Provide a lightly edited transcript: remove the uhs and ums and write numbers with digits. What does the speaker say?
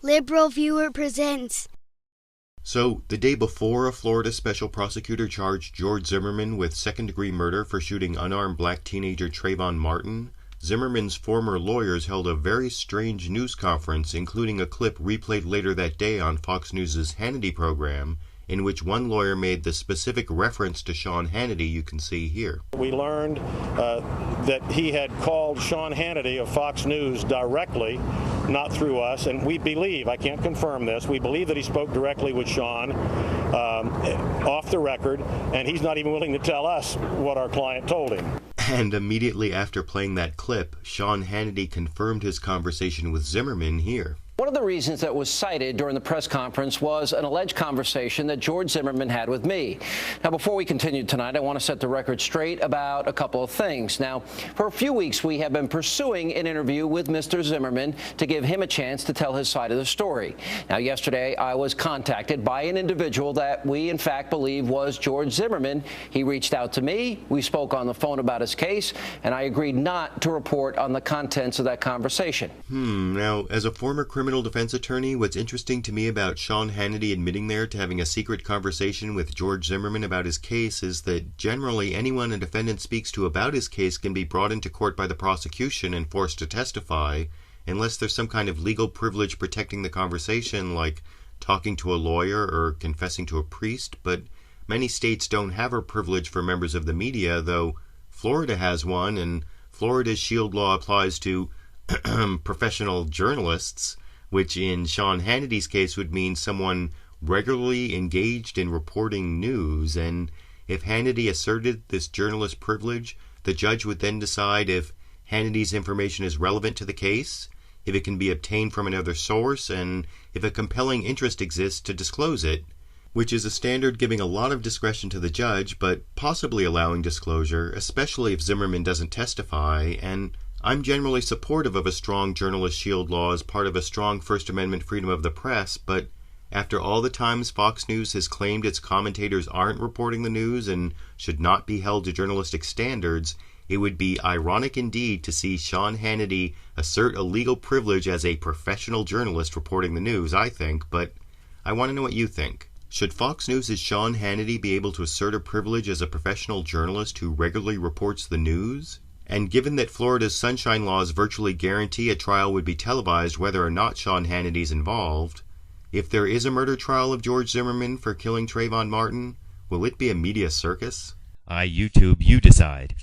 Liberal Viewer presents. So, the day before, a Florida special prosecutor charged George Zimmerman with second-degree murder for shooting unarmed black teenager Trayvon Martin. Zimmerman's former lawyers held a very strange news conference, including a clip replayed later that day on Fox News' Hannity program, in which one lawyer made the specific reference to Sean Hannity you can see here. We learned that he had called Sean Hannity of Fox News directly, not through us, and we believe, I can't confirm this, we believe that he spoke directly with Sean off the record, and he's not even willing to tell us what our client told him. And immediately after playing that clip, Sean Hannity confirmed his conversation with Zimmerman here. One of the reasons that was cited during the press conference was an alleged conversation that George Zimmerman had with me. Now, before we continue tonight, I want to set the record straight about a couple of things. Now, for a few weeks, we have been pursuing an interview with Mr. Zimmerman to give him a chance to tell his side of the story. Now, yesterday, I was contacted by an individual that we, in fact, believe was George Zimmerman. He reached out to me. We spoke on the phone about his case, and I agreed not to report on the contents of that conversation. Now, as a former criminal defense attorney, what's interesting to me about Sean Hannity admitting there to having a secret conversation with George Zimmerman about his case is that generally anyone a defendant speaks to about his case can be brought into court by the prosecution and forced to testify, unless there's some kind of legal privilege protecting the conversation, like talking to a lawyer or confessing to a priest. But many states don't have a privilege for members of the media, though Florida has one, and Florida's shield law applies to professional journalists, which in Sean Hannity's case would mean someone regularly engaged in reporting news. And if Hannity asserted this journalist privilege, the judge would then decide if Hannity's information is relevant to the case, if it can be obtained from another source, and if a compelling interest exists to disclose it, which is a standard giving a lot of discretion to the judge, but possibly allowing disclosure, especially if Zimmerman doesn't testify. And I'm generally supportive of a strong journalist shield law as part of a strong First Amendment freedom of the press, but after all the times Fox News has claimed its commentators aren't reporting the news and should not be held to journalistic standards, it would be ironic indeed to see Sean Hannity assert a legal privilege as a professional journalist reporting the news, I think, but I want to know what you think. Should Fox News' Sean Hannity be able to assert a privilege as a professional journalist who regularly reports the news? And given that Florida's sunshine laws virtually guarantee a trial would be televised whether or not Sean Hannity's involved, if there is a murder trial of George Zimmerman for killing Trayvon Martin, will it be a media circus? YouTube, you decide.